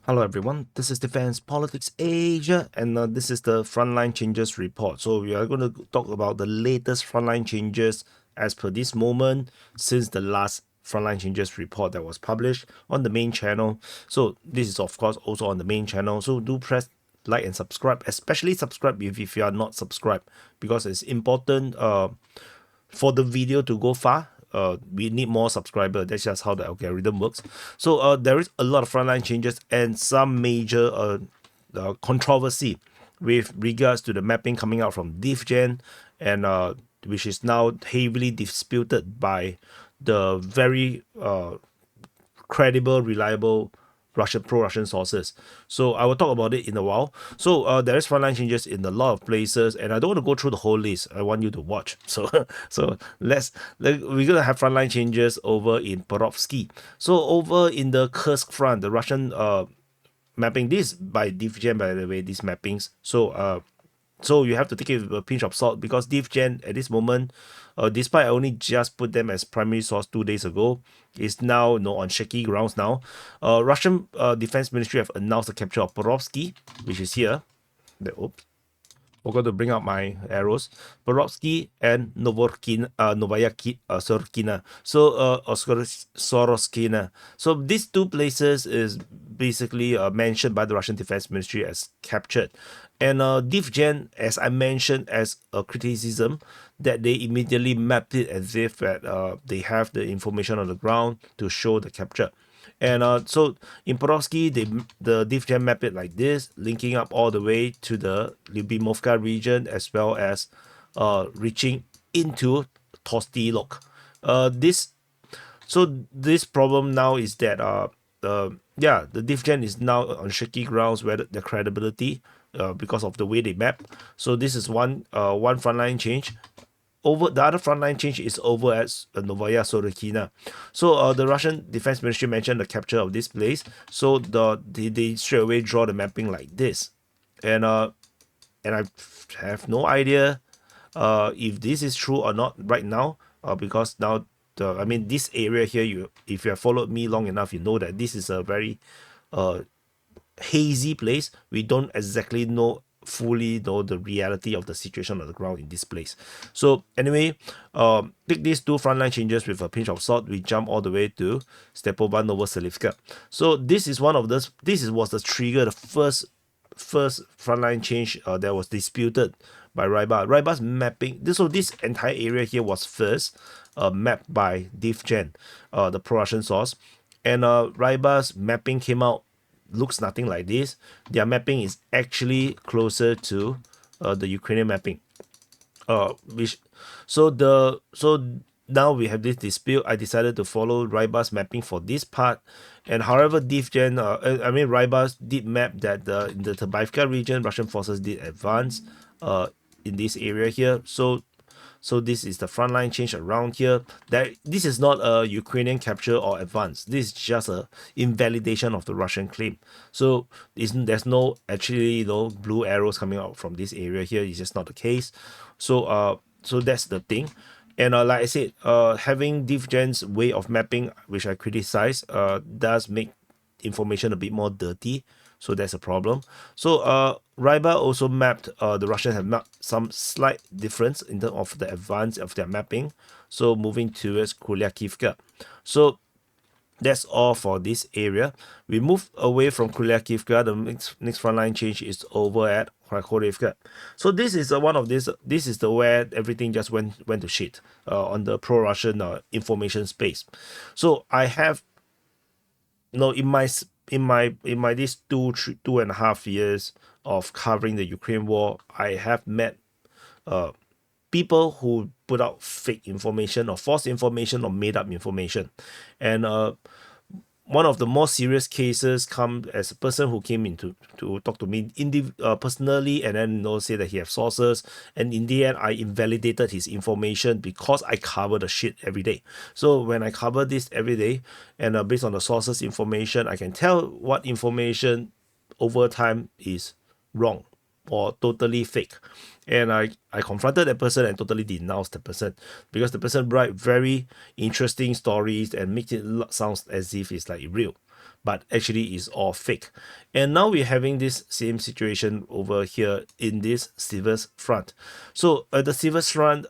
Hello everyone, this is Defense Politics Asia, and this is the Frontline Changes report. So we are going to talk about the latest frontline changes as per this moment since the last Frontline Changes report that was published on the main channel. So this is of course also on the main channel. So do press like and subscribe, especially subscribe if you are not subscribed, because it's important for the video to go far. We need more subscribers. That's just how the algorithm works. So there is a lot of frontline changes and some major controversy with regards to the mapping coming out from DivGen, and which is now heavily disputed by the very credible, reliable pro-Russian sources. So I will talk about it in a while. So there is frontline changes in a lot of places, and I don't want to go through the whole list. I want you to watch. So we're gonna have frontline changes over in Perovsky. So over in the Kursk front, the Russian mapping, this by DivGen, by the way, these mappings. So you have to take it with a pinch of salt, because DivGen at this moment, despite I only just put them as primary source 2 days ago, is now on shaky grounds now. Russian Defense Ministry have announced the capture of Perovsky, which is here. Oops. Forgot to bring out my arrows. Perovsky and Novaya Sorokina. So Soroskina. So these two places is basically mentioned by the Russian Defense Ministry as captured. And DivGen, as I mentioned, as a criticism, that they immediately mapped it as if that they have the information on the ground to show the capture. And so in Perovsky, the DivGen map it like this, linking up all the way to the Lyubimovka region, as well as reaching into Tostilok. This problem now is that the DivGen is now on shaky grounds where the credibility, because of the way they map. So this is one frontline change. Over the other frontline change is over at Novaya Sorokina. So the Russian Defense Ministry mentioned the capture of this place. So they straight away draw the mapping like this, and I have no idea if this is true or not right now, because now this area here, if you have followed me long enough, you know that this is a very hazy place. We don't exactly fully know the reality of the situation on the ground in this place. So anyway, take these two frontline changes with a pinch of salt. We jump all the way to Stepova Novoselivka. So this is one of those. Was the trigger, the first frontline change that was disputed by Ryba. Ryba's mapping. So this entire area here was first mapped by DivGen, the pro-Russian source, and Ryba's mapping came out, looks nothing like this. Their mapping is actually closer to the Ukrainian mapping. So now we have this dispute. I decided to follow Ryba's mapping for this part, and however DivGen, Ryba did map that in the Terbaivka region, Russian forces did advance in this area here. So this is the frontline change around here. This is not a Ukrainian capture or advance. This is just a invalidation of the Russian claim. So there's no actually blue arrows coming out from this area here. It's just not the case. So that's the thing. And like I said, having DivGen's way of mapping, which I criticize, does make information a bit more dirty. So that's a problem. So Ryba also mapped, the Russians have mapped some slight difference in terms of the advance of their mapping. So moving towards Kuliakivka. So that's all for this area. We move away from Kuliakivka. The next frontline change is over at Kharkovivka. So this is this is the where everything just went to shit on the pro-Russian information space. So I have in my this 2.5 years of covering the Ukraine war, I have met people who put out fake information or false information or made up information. And one of the more serious cases come as a person who came in to talk to me personally, and then say that he has sources, and in the end I invalidated his information because I cover the shit every day. So when I cover this every day, and based on the sources information, I can tell what information over time is wrong or totally fake. And I confronted that person and totally denounced the person, because the person write very interesting stories and makes it sound as if it's like real. but actually is all fake. And now we're having this same situation over here in this Siversk front. So at the Siversk front,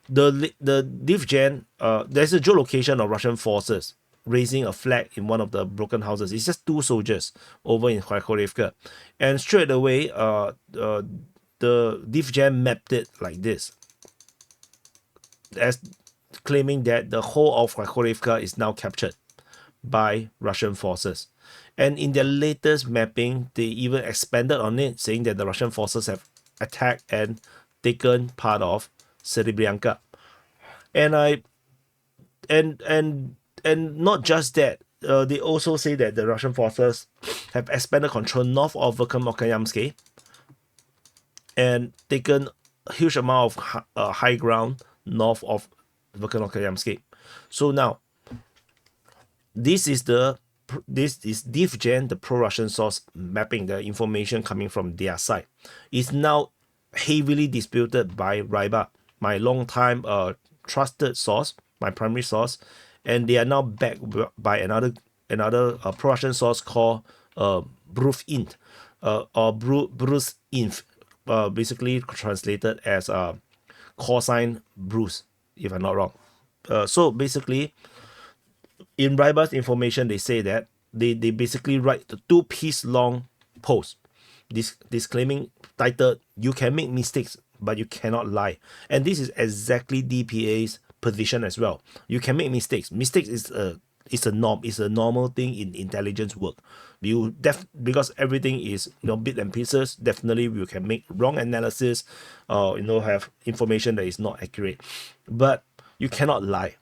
the DivGen, there's a geolocation of Russian forces raising a flag in one of the broken houses. It's just 2 soldiers over in Kharkovka, and straight away, the DivGen mapped it like this, as claiming that the whole of Kharkovka is now captured by Russian forces. And in their latest mapping, they even expanded on it, saying that the Russian forces have attacked and taken part of Serebryanka. And I and not just that, they also say that the Russian forces have expanded control north of Verkhovno and taken a huge amount of high ground north of Verkhovno. So now, this is DivGen, the pro-Russian source, mapping the information coming from their side. It's now heavily disputed by Ryba, my long-time trusted source, my primary source, and they are now backed by another pro-Russian source called Bruce Int, or Bruce Inf, basically translated as call sign Bruce, if I'm not wrong. So basically, in Ryba's information, they say that they basically write the 2-piece long post, disclaiming, titled "You can make mistakes, but you cannot lie." And this is exactly DPA's position as well. You can make mistakes. Mistakes is a normal thing in intelligence work. Because everything is bit and pieces. Definitely, you can make wrong analysis, have information that is not accurate, but you cannot lie.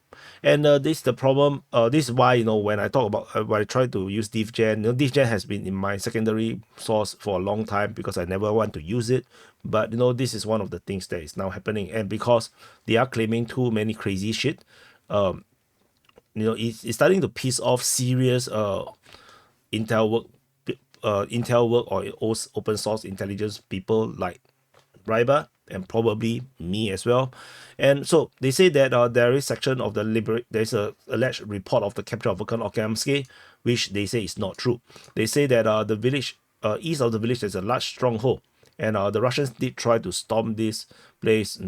And this is the problem. This is why when I talk about when I try to use DivGen, DivGen has been in my secondary source for a long time because I never want to use it. But this is one of the things that is now happening, and because they are claiming too many crazy shit, it's starting to piss off serious intel work or open source intelligence people like Ryba, and probably me as well. And so they say that there is section of there's a alleged report of the capture of Verkhovno, which they say is not true. They say that the village, east of the village, there's a large stronghold, and the Russians did try to storm this place,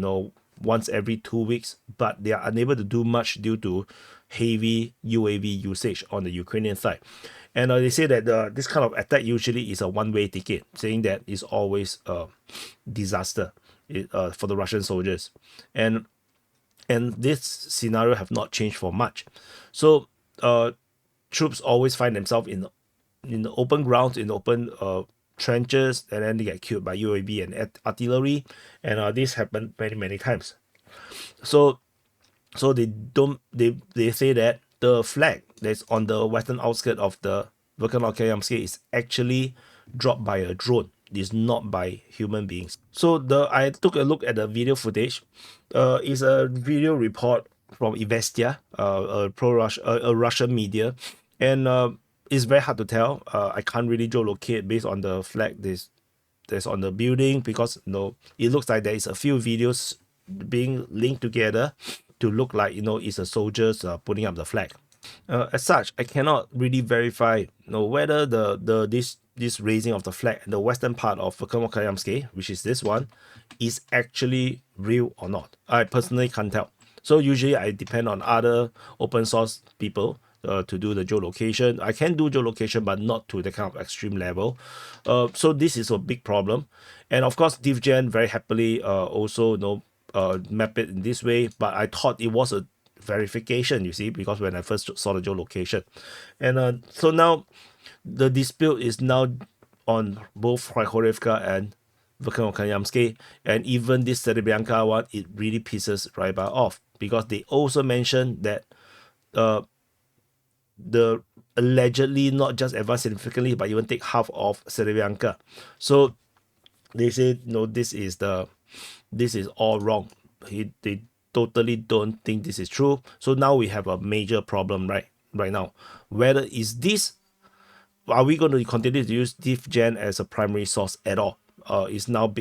once every 2 weeks, but they are unable to do much due to heavy UAV usage on the Ukrainian side. And they say that this kind of attack usually is a one-way ticket, saying that it's always a disaster for the Russian soldiers. And this scenario have not changed for much. So troops always find themselves in the open grounds, in open trenches, and then they get killed by UAV and artillery. And this happened many times. So they say that the flag that's on the western outskirts of the Verkhovno is actually dropped by a drone. It's not by human beings. So I took a look at the video footage. It's a video report from Ivestia, a Russian media, and it's very hard to tell. I can't really geolocate based on the flag there's on the building, because it looks like there is a few videos being linked together to look like it's a soldiers putting up the flag. As such, I cannot really verify whether this raising of the flag in the western part of Verkhovno, which is this one, is actually real or not. I personally can't tell. So usually I depend on other open source people to do the geolocation. I can do geolocation, but not to the kind of extreme level. So this is a big problem. And of course, DivGen very happily also map it in this way, but I thought it was a verification, you see, because when I first saw the geolocation. And so now the dispute is now on both Kharkovka and Verkhovno, and even this Serebryanka one, it really pisses Ryba off, because they also mentioned that the allegedly not just advanced significantly, but even take half of Serebryanka. So they say this is all wrong. They totally don't think this is true. So now we have a major problem right now. Whether are we going to continue to use DivGen as a primary source at all? Is now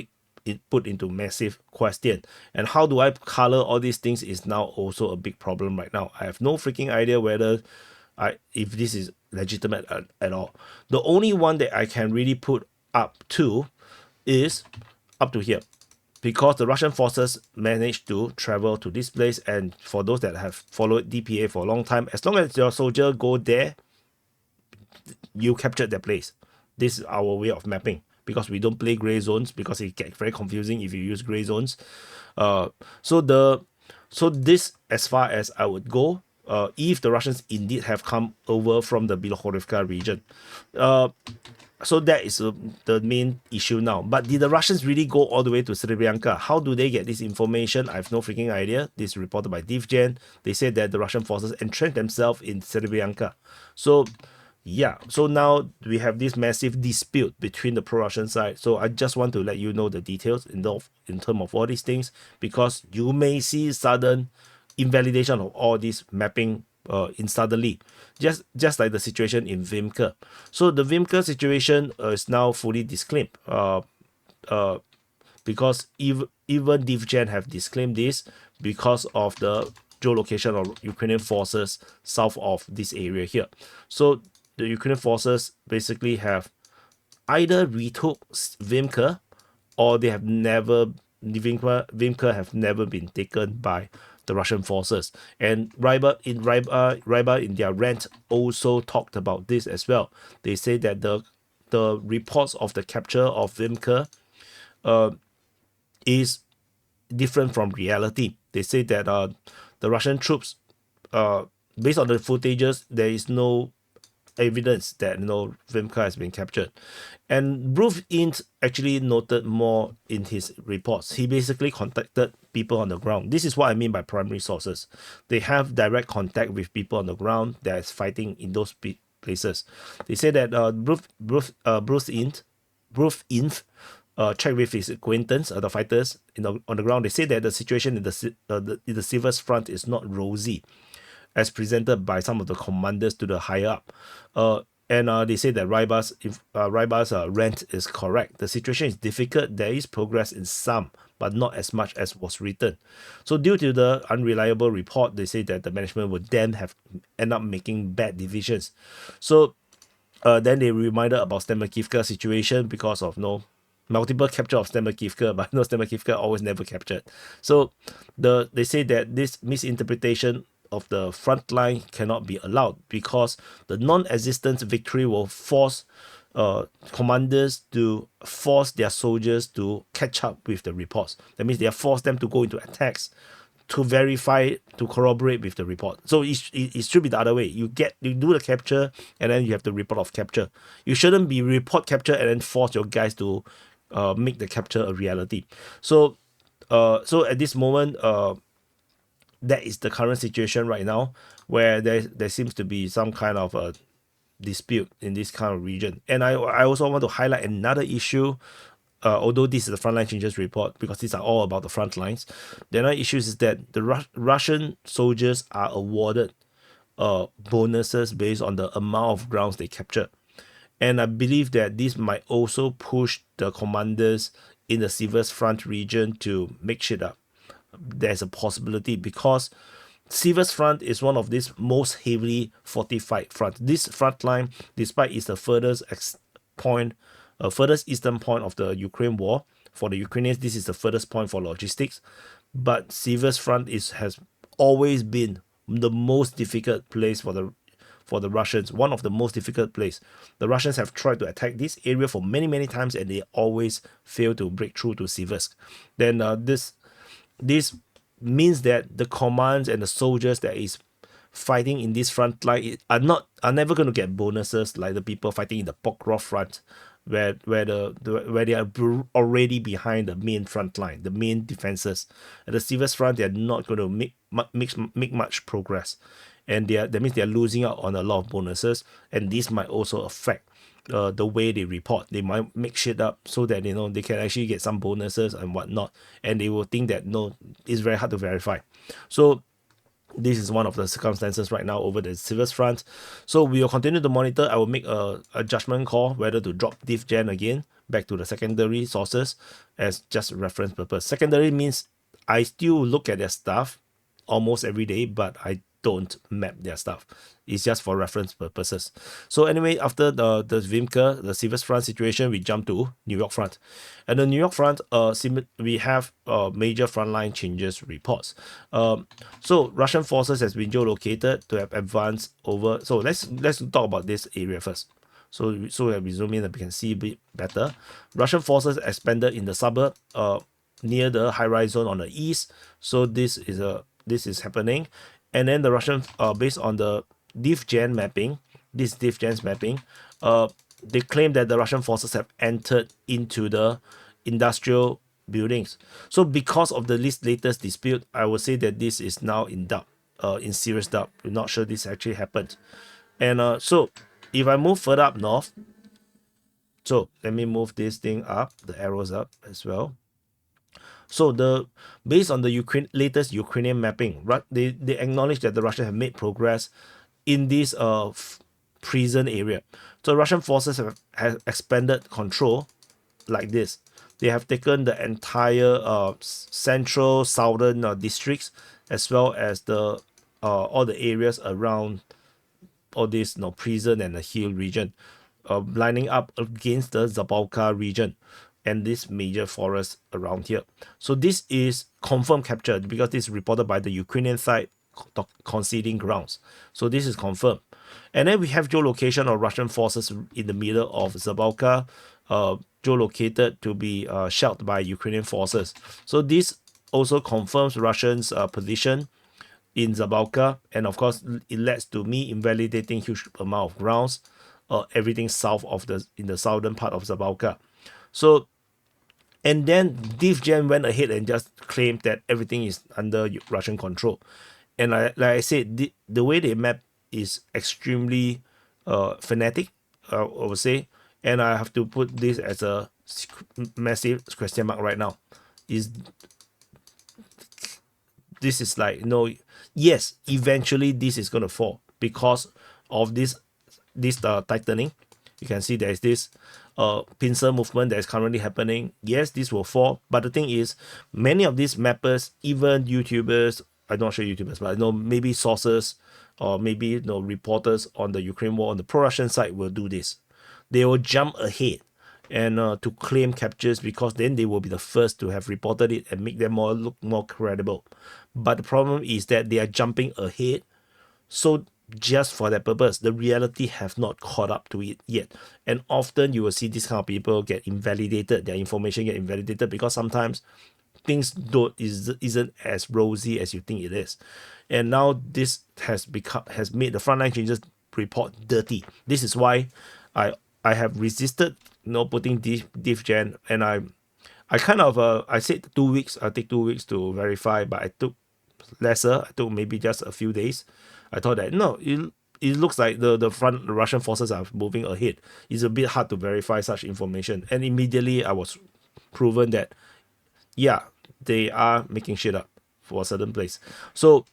put into massive question. And how do I color all these things is now also a big problem right now. I have no freaking idea whether if this is legitimate at all. The only one that I can really put up to is up to here, because the Russian forces managed to travel to this place. And for those that have followed DPA for a long time, as long as your soldier go there, you captured that place. This is our way of mapping, because we don't play gray zones, because it gets very confusing if you use gray zones. So this, as far as I would go, if the Russians indeed have come over from the Bilohorivka region. So that is the main issue now. But did the Russians really go all the way to Srebrenica? How do they get this information? I have no freaking idea. This is reported by DivGen. They said that the Russian forces entrenched themselves in Srebrenica. So yeah, so now we have this massive dispute between the pro-Russian side. So I just want to let you know the details in terms of all these things, because you may see sudden invalidation of all this mapping instantly, just like the situation in Vimka. So the Vimka situation is now fully disclaimed, because even DivGen have disclaimed this because of the geolocation of Ukrainian forces south of this area here. So the Ukrainian forces basically have either retook Vimka, or they have never, Vimka have never been taken by the Russian forces. And Ryba in their rant also talked about this as well. They say that the reports of the capture of Vimka is different from reality. They say that the Russian troops, based on the footages, there is no evidence that Vimka has been captured. And Bruce Int actually noted more in his reports. He basically contacted people on the ground. This is what I mean by primary sources. They have direct contact with people on the ground that is fighting in those places. They say that Bruce Int checked with his acquaintance, the fighters on the ground. They say that the situation in the Siversk front is not rosy, as presented by some of the commanders to the higher up. And they say that Ryba's rant is correct. The situation is difficult. There is progress in some, but not as much as was written. So due to the unreliable report, they say that the management would then end up making bad decisions. So then they reminded about Stemakivka situation, because of multiple capture of Stemakivka, but Stemakivka always never captured. So they say that this misinterpretation of the front line cannot be allowed, because the non-existent victory will force commanders to force their soldiers to catch up with the reports. That means they have forced them to go into attacks to verify, to corroborate with the report. So it should be the other way. You do the capture, and then you have the report of capture. You shouldn't be report capture and then force your guys to make the capture a reality. So at this moment, that is the current situation right now, where there seems to be some kind of a dispute in this kind of region. And I also want to highlight another issue, although this is the Frontline Changes report, because these are all about the front lines. The other issue is that the Russian soldiers are awarded bonuses based on the amount of grounds they capture. And I believe that this might also push the commanders in the Siversk front region to make shit up. There's a possibility, because Siversk front is one of these most heavily fortified fronts. This front line, despite it's the furthest eastern point of the Ukraine war, for the Ukrainians, this is the furthest point for logistics. But Siversk front has always been the most difficult place for the Russians, one of the most difficult place. The Russians have tried to attack this area for many times, and they always fail to break through to Siversk. Then this means that the commands and the soldiers that is fighting in this front line are never going to get bonuses like the people fighting in the Pokrov front, where they are already behind the main front line, the main defenses. At the Siversk front, they are not going to make much progress, and that means they are losing out on a lot of bonuses, and this might also affect the way they report. They might make shit up so that they can actually get some bonuses and whatnot, and they will think that it's very hard to verify. So this is one of the circumstances right now over the Siversk front. So we will continue to monitor. I will make a judgment call whether to drop DivGen again back to the secondary sources as just reference purpose. Secondary means I still look at their stuff almost every day, but I don't map their stuff. It's just for reference purposes. So anyway, after the Vimker, the Siversk front situation, we jump to New York front. And the New York front, we have major frontline changes reports. So Russian forces has been geolocated to have advanced over. So let's talk about this area first. So that we zoom in and we can see a bit better. Russian forces expanded in the suburb near the high rise zone on the east. So this is happening. And then the Russian, based on the DivGen mapping, they claim that the Russian forces have entered into the industrial buildings. So because of the latest dispute, I would say that this is now in doubt, in serious doubt. We're not sure this actually happened. And so if I move further up north, so let me move this thing up, the arrows up as well. So based on the latest Ukrainian mapping, right, they acknowledge that the Russians have made progress in this prison area. So Russian forces have expanded control like this. They have taken the entire central southern districts, as well as the all the areas around all this prison and the hill region, lining up against the Zabalka region and this major forest around here. So this is confirmed capture because this is reported by the Ukrainian side conceding grounds. So this is confirmed. And then we have geolocation of Russian forces in the middle of Zabalka, geolocated to be shelled by Ukrainian forces. So this also confirms Russians' position in Zabalka, and of course it leads to me invalidating huge amount of grounds, everything south of in the southern part of Zabalka. So, and then DivGen went ahead and just claimed that everything is under Russian control. And like I said, the way they map is extremely fanatic, I would say. And I have to put this as a massive question mark right now. This is like, yes, eventually this is going to fall because of this tightening. You can see there's this pincer movement that is currently happening. Yes, this will fall, but the thing is, many of these mappers, even YouTubers, I'm not sure YouTubers, but maybe sources or maybe reporters on the Ukraine war on the pro-Russian side will do this. They will jump ahead and to claim captures, because then they will be the first to have reported it and make them look more credible. But the problem is that they are jumping ahead, so just for that purpose, the reality have not caught up to it yet. And often you will see these kind of people get invalidated, their information get invalidated, because sometimes things isn't as rosy as you think it is. And now this has made the frontline changes report dirty. This is why I have resisted putting DivGen, and I kind of I said 2 weeks. I take 2 weeks to verify, but I took lesser. I took maybe just a few days. I thought that it looks like the Russian forces are moving ahead. It's a bit hard to verify such information, and immediately I was proven that yeah, they are making shit up for a certain place. So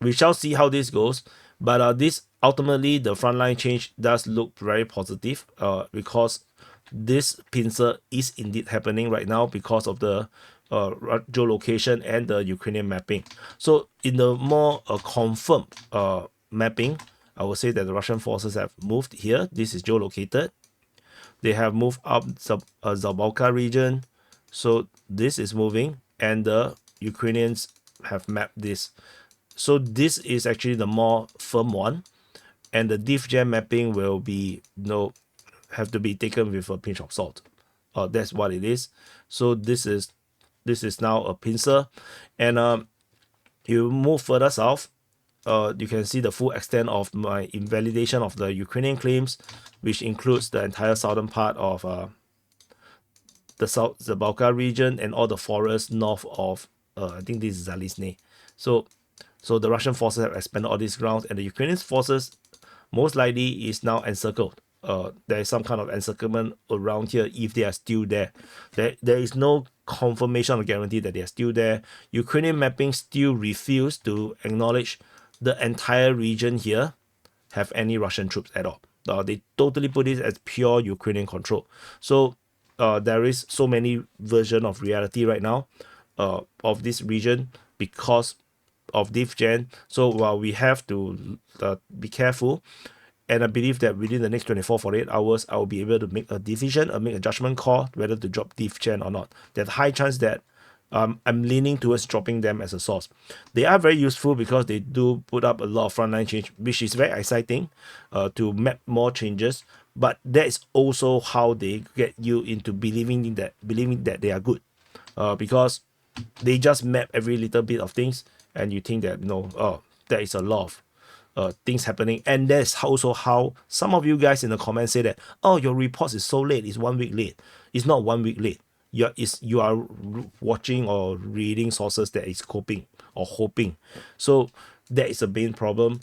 we shall see how this goes. But this ultimately, the frontline change does look very positive, because this pincer is indeed happening right now because of the geolocation and the Ukrainian mapping. So in the more confirmed mapping, I would say that the Russian forces have moved here. This is geolocated. They have moved up Zabalka region. So this is moving, and the Ukrainians have mapped this. So this is actually the more firm one, and the DivGen mapping will be have to be taken with a pinch of salt. That's what it is. So this is now a pincer, and you move further south, you can see the full extent of my invalidation of the Ukrainian claims, which includes the entire southern part of the South Zabalka region and all the forests north of I think this is Zalizny. So the Russian forces have expanded all these grounds, and the Ukrainian forces most likely is now encircled. There is some kind of encirclement around here if they are still there. There is no confirmation or guarantee that they are still there. Ukrainian mapping still refuse to acknowledge the entire region here have any Russian troops at all. They totally put it as pure Ukrainian control. So there is so many version of reality right now of this region, because of DivGen. So we have to be careful. And I believe that within the next 24-48 hours, I will be able to make a decision or make a judgment call whether to drop DivGen or not. There's a high chance that I'm leaning towards dropping them as a source. They are very useful because they do put up a lot of frontline change, which is very exciting to map more changes. But that is also how they get you into believing that they are good, because they just map every little bit of things, and you think that there is a lot of things happening. And that's also how some of you guys in the comments say that, oh, your reports is so late, it's 1 week late. It's not 1 week late. You are watching or reading sources that is coping or hoping. So that is a main problem.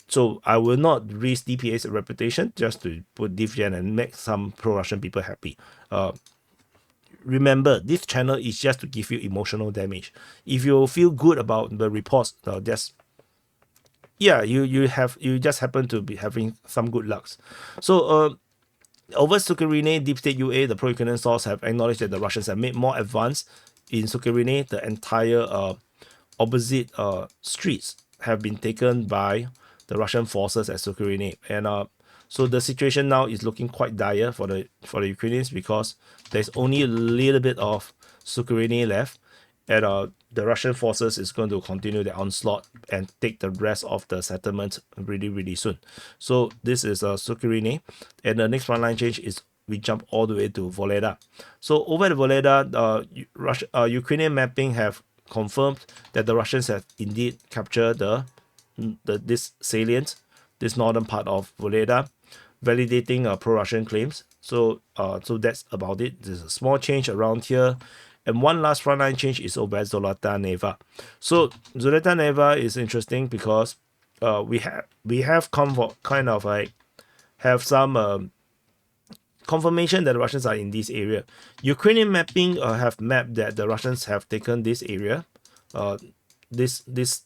So I will not risk DPA's reputation just to put DivGen and make some pro-Russian people happy. Remember, this channel is just to give you emotional damage. If you feel good about the reports, you just happen to be having some good lucks. So over Sukhirine, Deep State UA, the pro-Ukrainian source have acknowledged that the Russians have made more advance in Sukhirine. The entire opposite streets have been taken by the Russian forces at Sukhirine, and so the situation now is looking quite dire for the Ukrainians, because there's only a little bit of Sukhirine left, and the Russian forces is going to continue their onslaught and take the rest of the settlement really, really soon. So this is Sukhirine, and the next frontline change is we jump all the way to Voleda. So over at Voleda, Ukrainian mapping have confirmed that the Russians have indeed captured this salient, this northern part of Voleda, validating pro-Russian claims. So that's about it. There's a small change around here. And one last frontline change is over at Zolota Neva. So Zolota Neva is interesting because we have kind of like have some confirmation that the Russians are in this area. Ukrainian mapping have mapped that the Russians have taken this area, this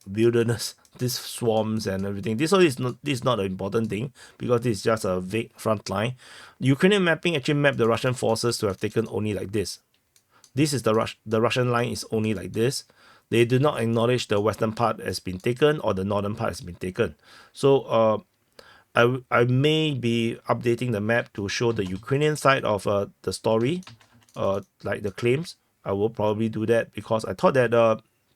wilderness, these swarms and everything. This is not an important thing, because this is just a vague front line. Ukrainian mapping actually mapped the Russian forces to have taken only like this. This is the Russian line is only like this. They do not acknowledge the western part has been taken or the northern part has been taken. So I may be updating the map to show the Ukrainian side of the story, like the claims. I will probably do that because I thought that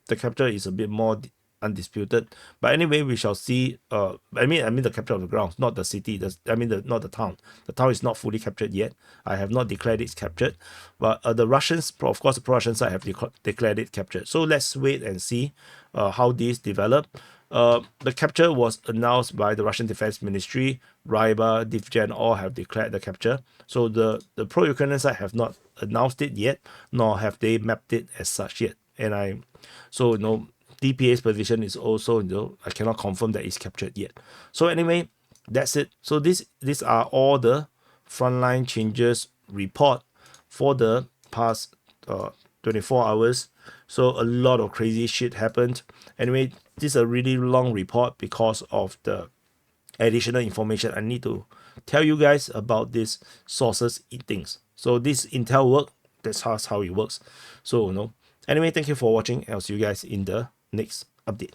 the capture is a bit more undisputed. But anyway, we shall see. I mean the capture of the ground, not the city. Not the town. The town is not fully captured yet. I have not declared it's captured. But the Russians, of course, the pro-Russian side have declared it captured. So let's wait and see how these develop. The capture was announced by the Russian Defense Ministry. Ryba, DivGen all have declared the capture. So the pro-Ukrainian side have not announced it yet, nor have they mapped it as such yet. And DPA's position is also, I cannot confirm that it's captured yet. So anyway, that's it. So these are all the frontline changes report for the past 24 hours. So a lot of crazy shit happened. Anyway, this is a really long report because of the additional information I need to tell you guys about these sources in things. So this intel work, that's how it works. So anyway, thank you for watching. I'll see you guys in the next update.